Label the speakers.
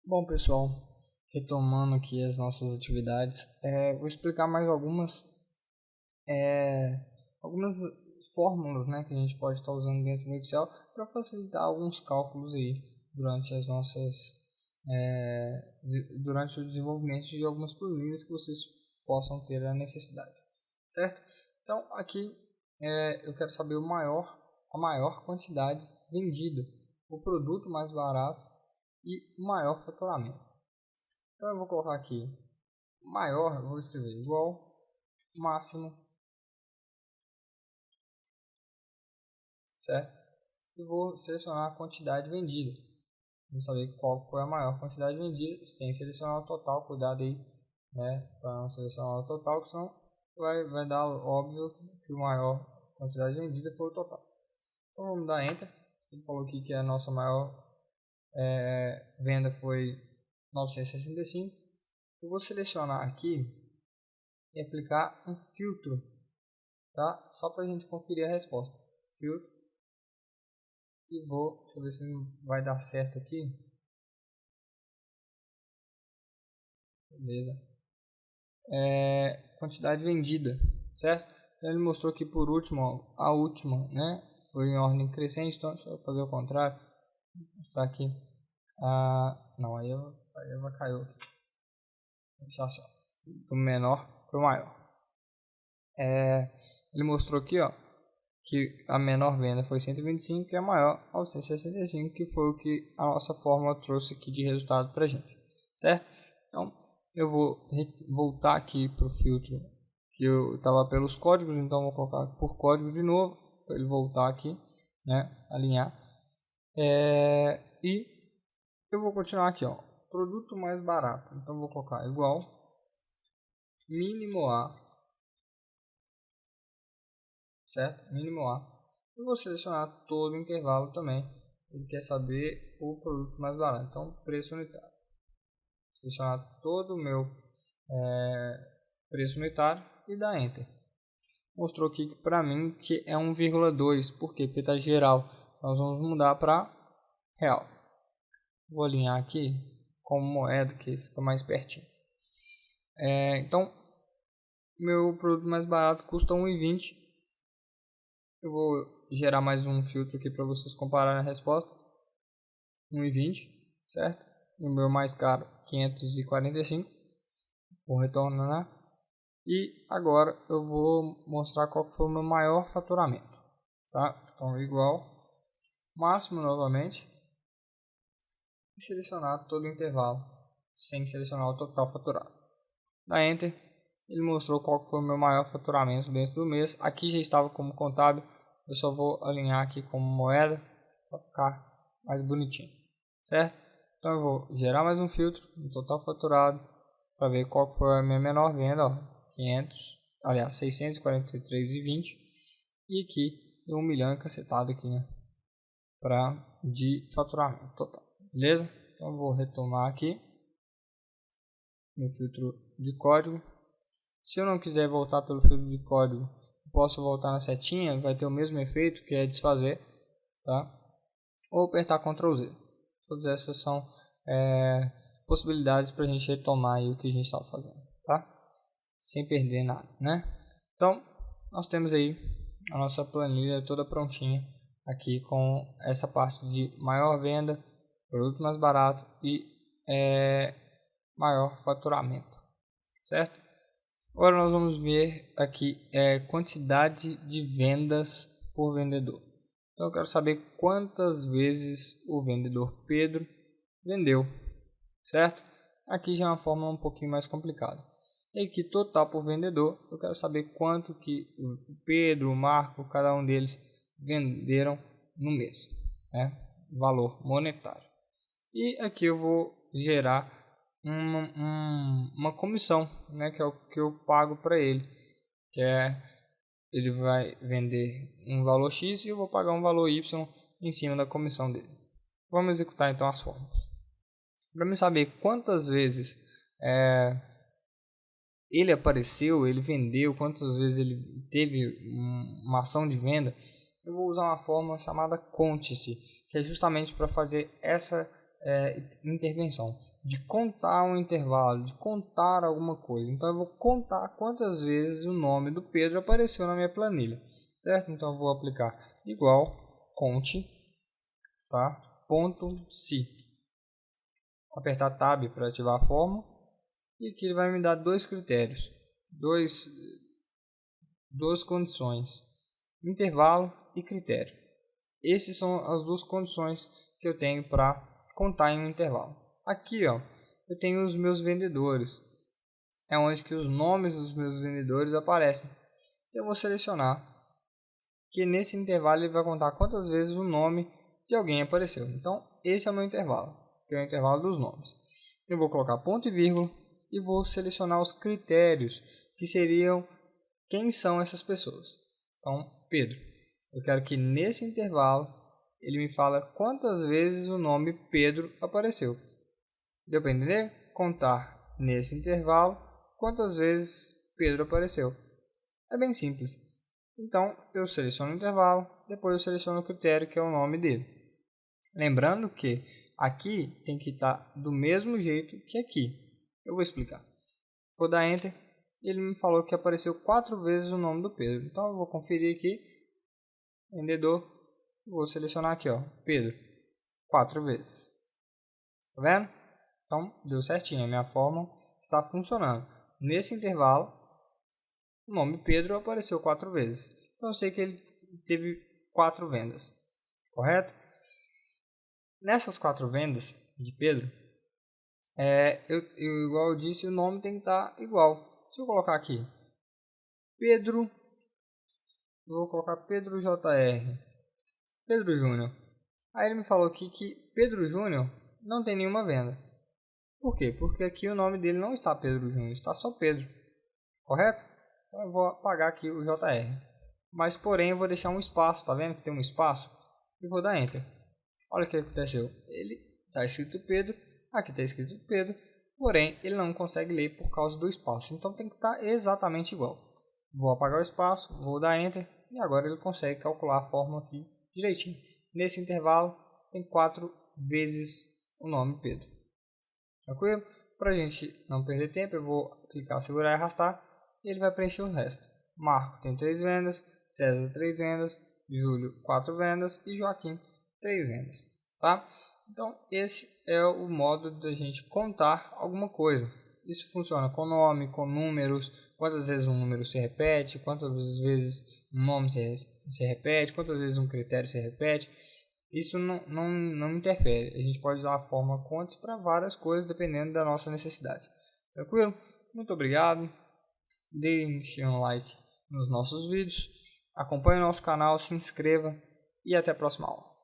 Speaker 1: Bom, pessoal, retomando aqui as nossas atividades, vou explicar mais algumas fórmulas, né, que a gente pode estar usando dentro do Excel para facilitar alguns cálculos aí durante durante o desenvolvimento de algumas planilhas que vocês possam ter a necessidade, certo? Então, aqui eu quero saber a maior quantidade vendida, o produto mais barato e maior faturamento. Então eu vou colocar aqui maior, eu vou escrever igual máximo, certo? E vou selecionar a quantidade vendida. Vamos saber qual foi a maior quantidade vendida sem selecionar o total. Cuidado aí, né, para não selecionar o total, que senão vai dar óbvio que a maior quantidade vendida foi o total. Então vamos dar Enter. Ele falou aqui que a nossa maior venda foi 965. Eu vou selecionar aqui e aplicar um filtro, tá? Só para a gente conferir a resposta. Filtro. E deixa eu ver se vai dar certo aqui. Beleza. Quantidade vendida, certo? Ele mostrou aqui por último, a última, né? Foi em ordem crescente, então deixa eu fazer o contrário. Vou mostrar aqui. Não, aí vai cair aqui. Vou deixar assim, do menor para o maior. Ele mostrou aqui, ó, que a menor venda foi 125 e a maior 965, que foi o que a nossa fórmula trouxe aqui de resultado para a gente, certo? Então eu vou voltar aqui para o filtro que eu estava pelos códigos, então vou colocar por código de novo para ele voltar aqui, né, alinhar, e eu vou continuar aqui, ó, produto mais barato, então vou colocar igual mínimo A, certo? Mínimo A. Eu vou selecionar todo o intervalo também. Ele quer saber o produto mais barato. Então, preço unitário. Selecionar todo o meu preço unitário e dar Enter. Mostrou aqui para mim que é 1,2. Por quê? Porque está geral. Nós vamos mudar para real. Vou alinhar aqui como moeda, que fica mais pertinho. Então, meu produto mais barato custa 1,20. Eu vou gerar mais um filtro aqui para vocês compararem a resposta. 1,20, certo? E o meu mais caro, 545. Vou retornar. E agora eu vou mostrar qual foi o meu maior faturamento. Tá? Então, igual, máximo novamente. E selecionar todo o intervalo, sem selecionar o total faturado. Dá Enter. Ele mostrou qual foi o meu maior faturamento dentro do mês. Aqui já estava como contábil. Eu só vou alinhar aqui como moeda para ficar mais bonitinho, certo? Então eu vou gerar mais um filtro no total faturado para ver qual foi a minha menor venda, ó, 643,20, e aqui 1 milhão e cacetado aqui, né, de faturamento total, beleza? Então eu vou retomar aqui no filtro de código. Se eu não quiser voltar pelo filtro de código, posso voltar na setinha, vai ter o mesmo efeito, que é desfazer, tá? Ou apertar Ctrl Z. Todas essas são possibilidades para a gente retomar aí o que a gente estava fazendo, tá? Sem perder nada, né? Então, nós temos aí a nossa planilha toda prontinha aqui com essa parte de maior venda, produto mais barato e maior faturamento, certo? Agora nós vamos ver aqui quantidade de vendas por vendedor. Então eu quero saber quantas vezes o vendedor Pedro vendeu, certo? Aqui já é uma fórmula um pouquinho mais complicada. E aqui total por vendedor, eu quero saber quanto que o Pedro, o Marco, cada um deles venderam no mês, né? Valor monetário. E aqui eu vou gerar uma comissão, né, que é o que eu pago para ele, que ele vai vender um valor X e eu vou pagar um valor Y em cima da comissão dele. Vamos executar então as fórmulas. Para mim saber quantas vezes ele apareceu, ele vendeu, quantas vezes ele teve uma ação de venda, eu vou usar uma fórmula chamada Conte-se, que é justamente para fazer essa intervenção, de contar um intervalo, de contar alguma coisa. Então eu vou contar quantas vezes o nome do Pedro apareceu na minha planilha, certo? Então eu vou aplicar igual conte, tá? Ponto se. Apertar Tab para ativar a fórmula, e aqui ele vai me dar dois critérios, duas condições, intervalo e critério. Essas são as duas condições que eu tenho para contar em um intervalo. Aqui, ó, eu tenho os meus vendedores, é onde que os nomes dos meus vendedores aparecem. Eu vou selecionar que nesse intervalo ele vai contar quantas vezes o nome de alguém apareceu. Então esse é o meu intervalo, que é o intervalo dos nomes. Eu vou colocar ponto e vírgula e vou selecionar os critérios, que seriam quem são essas pessoas. Então, Pedro, eu quero que nesse intervalo ele me fala quantas vezes o nome Pedro apareceu. Deu para entender? Contar nesse intervalo quantas vezes Pedro apareceu. É bem simples. Então, eu seleciono o intervalo, depois eu seleciono o critério, que é o nome dele. Lembrando que aqui tem que estar do mesmo jeito que aqui. Eu vou explicar. Vou dar Enter. Ele me falou que apareceu 4 vezes o nome do Pedro. Então, eu vou conferir aqui. Vendedor. Vou selecionar aqui, ó, Pedro. 4 vezes. Tá vendo? Então, deu certinho. A minha fórmula está funcionando. Nesse intervalo, o nome Pedro apareceu 4 vezes. Então, eu sei que ele teve 4 vendas. Correto? Nessas 4 vendas de Pedro, igual eu disse, o nome tem que estar igual. Se eu colocar aqui Pedro, vou colocar Pedro JR, Pedro Júnior. Aí ele me falou aqui que Pedro Júnior não tem nenhuma venda. Por quê? Porque aqui o nome dele não está Pedro Júnior, está só Pedro. Correto? Então eu vou apagar aqui o JR. Mas porém eu vou deixar um espaço, tá vendo que tem um espaço? E vou dar Enter. Olha o que aconteceu. Ele está escrito Pedro, aqui está escrito Pedro, porém ele não consegue ler por causa do espaço. Então tem que estar exatamente igual. Vou apagar o espaço, vou dar Enter e agora ele consegue calcular a fórmula aqui direitinho. Nesse intervalo tem 4 vezes o nome Pedro. Tranquilo? Para a gente não perder tempo, eu vou clicar, segurar e arrastar e ele vai preencher o resto. Marco tem 3 vendas, César 3 vendas, Júlio 4 vendas e Joaquim 3 vendas. Tá? Então esse é o modo da gente contar alguma coisa. Isso funciona com nome, com números, quantas vezes um número se repete, quantas vezes um nome se repete, quantas vezes um critério se repete. Isso não interfere. A gente pode usar a fórmula contes para várias coisas, dependendo da nossa necessidade. Tranquilo? Muito obrigado. Deixe um like nos nossos vídeos. Acompanhe o nosso canal, se inscreva e até a próxima aula.